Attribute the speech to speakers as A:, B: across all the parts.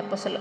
A: apa selo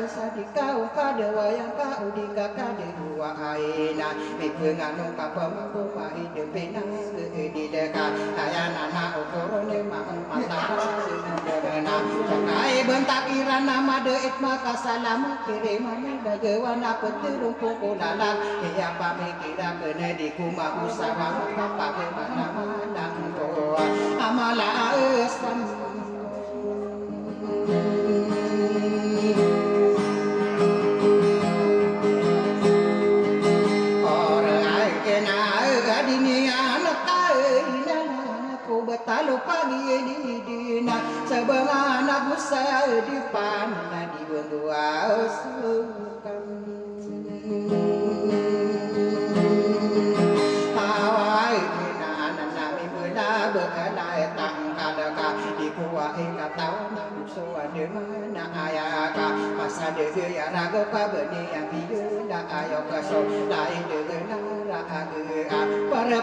A: Sadikau pada wayang kau di kakak dua aina Mikenganu kapama kuma hidup pina di dekat Ayana na ukurone mahal matara sinandana Sakai bentak irana mada itma kasalamu kirimani bagawana petirung pukulalan Iya pamikira kena di kuma usaha Pakai mana-mana doa Amala esam Talo pagi di dina sebelum anak busa di panah di bendua sukan awai dina anak nami bela berkelai tangkalaka di kuah hingga tahun suwa di mana ayaka masa dege ya rago kabeni yang biu dak ayo kaso lain dege nara agea para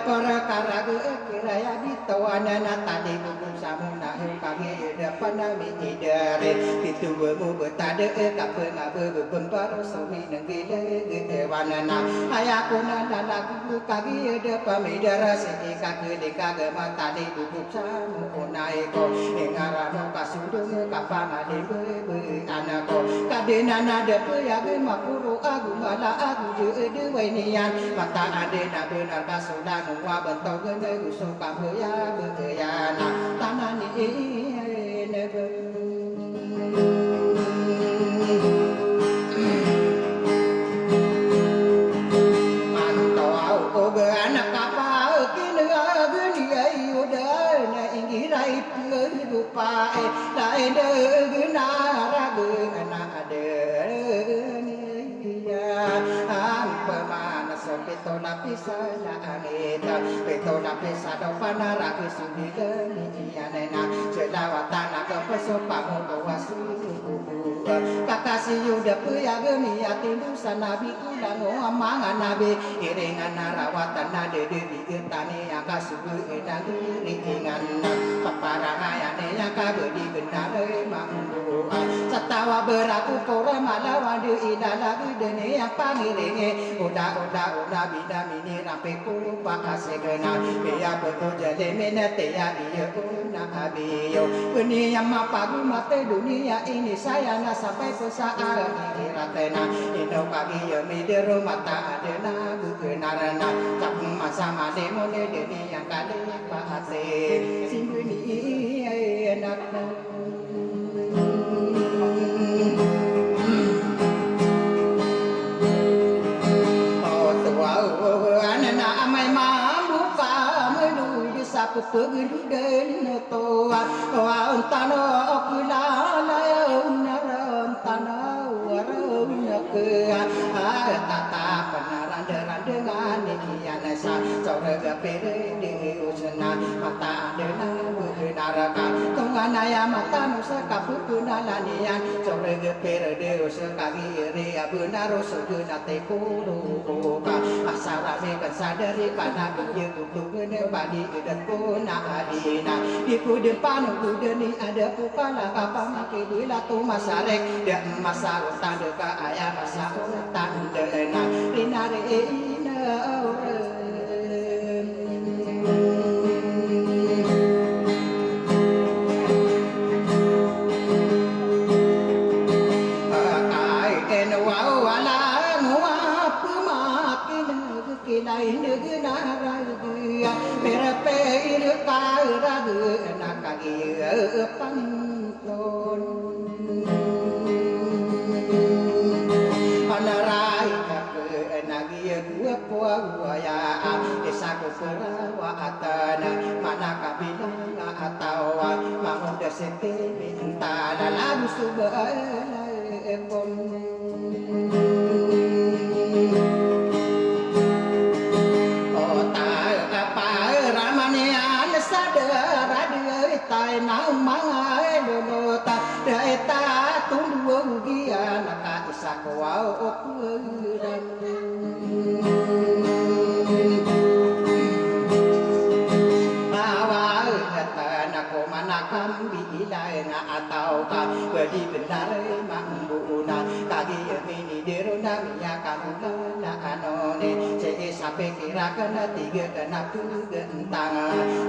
A: karago kiraya bitawana tadi buku samuna kami depan nami idare itu bemu betade kape ngabe bempar sami nenggile gewanana ayaku nana lagu kagi depan midara sini kaki dikage mata di buku samu naiko engarano kasudung kapang ade be anako kadena nada peyage makuru agu mala agu de wenian mata ade na benar kasudang wa bentau gene guso kampya beana tanani nebe manto au oge anak apa kini ageni ayu dana inggirai rupa lain de naragu anak ade Pito lapisa na anita Pito lapisa do panaraku sudiga niyanena Jelawatana kepeso pamudo wasuku Kakasi yuda puyaga miyati dusa nabi kulango amangan nabi Iringan narawatan nade dewi getani Akasubu edagi ringan Paparangayane yang kabedi benare mambu Satawa beraku kore malawan di idalagu dene yang pangiringe Uda bida mini rapiku pakasegena Biya betul jadi minete ya iya una abiyo Ini yang mapagu mate dunia ini saya na sampai pesaar iratena Indo pagi ya midiru mata adena bukenarana Tak masa mademone deni yang kali pahase Simbuni enakna Pagdudan to wa tano okula la naran tano waran ke tata penaran dengan nian sa corega pere di usna mata dena naraka tunganaya mata nusa kaputunalanian corega pere di usna giri abunaro suguna te kuru ka asara me kan sadari kana biye gune badi dan kuna adina iku depan udeni ada pukala apa make dila tu masarek dia masa utang deka aya masa utang dena rinare ina Kilai negara Merape irka ragu nakagi panton Anarai kape nagi dua puwa ya Esaku perawa atana mana kabilang atau mau desete minta lalu subah tai nau mangai dono ta dai ta tung duo gia na ka isa ko au okuran bawa kata na ko manakam bilai na atau ka bedi benar mambuna kagi mini derona miya kamu na anone sampai kira kena tiga kena tu gentang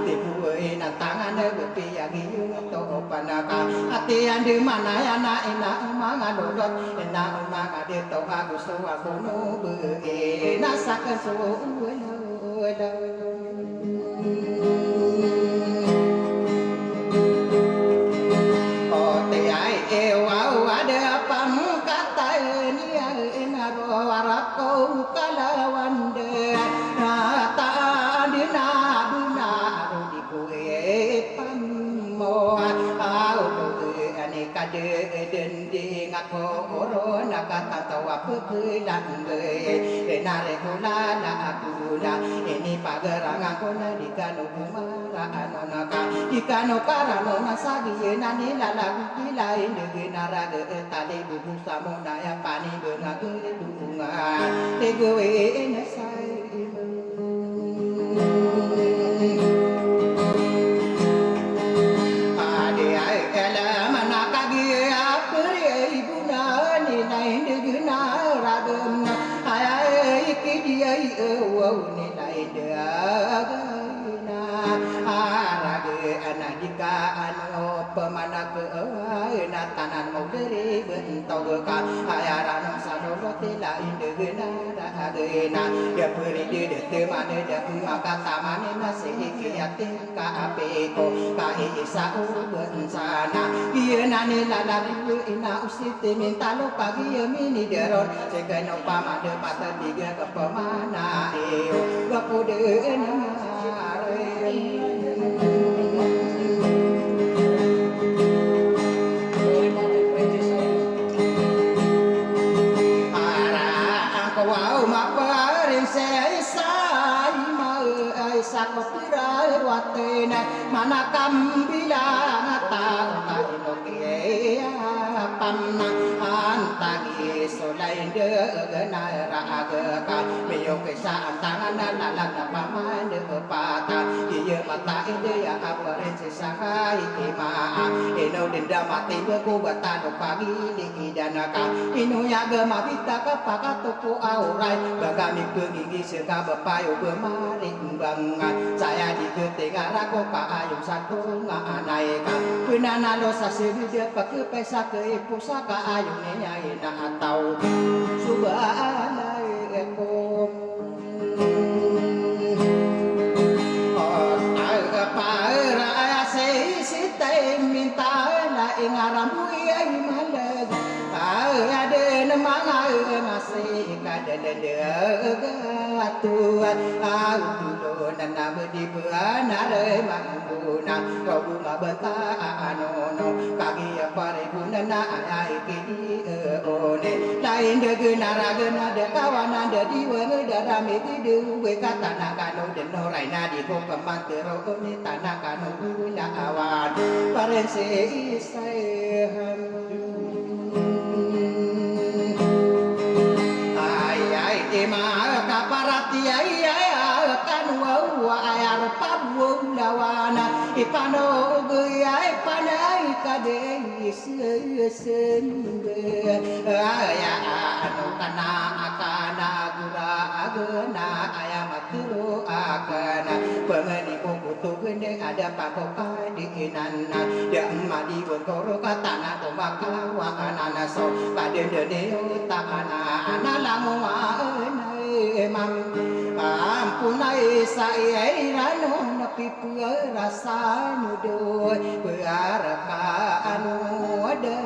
A: tipu ina tangan bepi yang hiu to panaka hati yang di mana ya na ina manga dodot ina manga de to aku so aku no be na sakan so oh te ai ewa ada pamkata ni ina ro warako kalawan dendi ngako orona kata tawa pekelang le nare kula na akula ini pagerang akona dikano kumara anonaka dikano karano nasagi nani lala kilai negenara ge tali bubu samona ya pani benage bunga tegoe enesai nilai dagana arage anadika ano pemana ke na tanan mau deri bentau ka ayaran sadolote lain degena dagena ya peri de temane de maka tamane nasi kiyatin ka apeko ka isa bencana ieu nane lalalu ina usite minta lo pagi mini deron segano pamade pata tiga ke pemana Gapude namare ara aku wau maparin sai mau ai sakopira watena mana kambila ta inoke panna antagi solain de genara agaka meyo kesa tangan lalang paman de pata ieu mata ide ya aparen sesahai ima eno denda mati beku batano pagi di danaka inu ya gema bita kapaka toko aurai bagami pengigi seka bepayo bemaring bangan saya diketingara ko ka ayung satu nganaika punana lo sasiri dia pakai pesa ke pusaka ayung nyai na atau subhanallah ngaramui ay malag ada namang masih kadang tuan tulo nanam di benar mangguna kau mabata anono kagi pare guna ay kini one la lain de genara gena de kawana de diwe de rame de we katana kanu de no raina di ko pamantero ni tanah kanu la awan parense isai handu ai de ma kaparati ai kanu wa ayar pabu lawana ipano gui ai panai kade sende aya anu kana akana gura agena ayamaturu akana pengeni kutu gede ada pakoka di inana de madi wongkoro katana tomaka wa anana so paden de utakana analamu wa mam ampunai sai rano napi rasa nudo beraka anu ada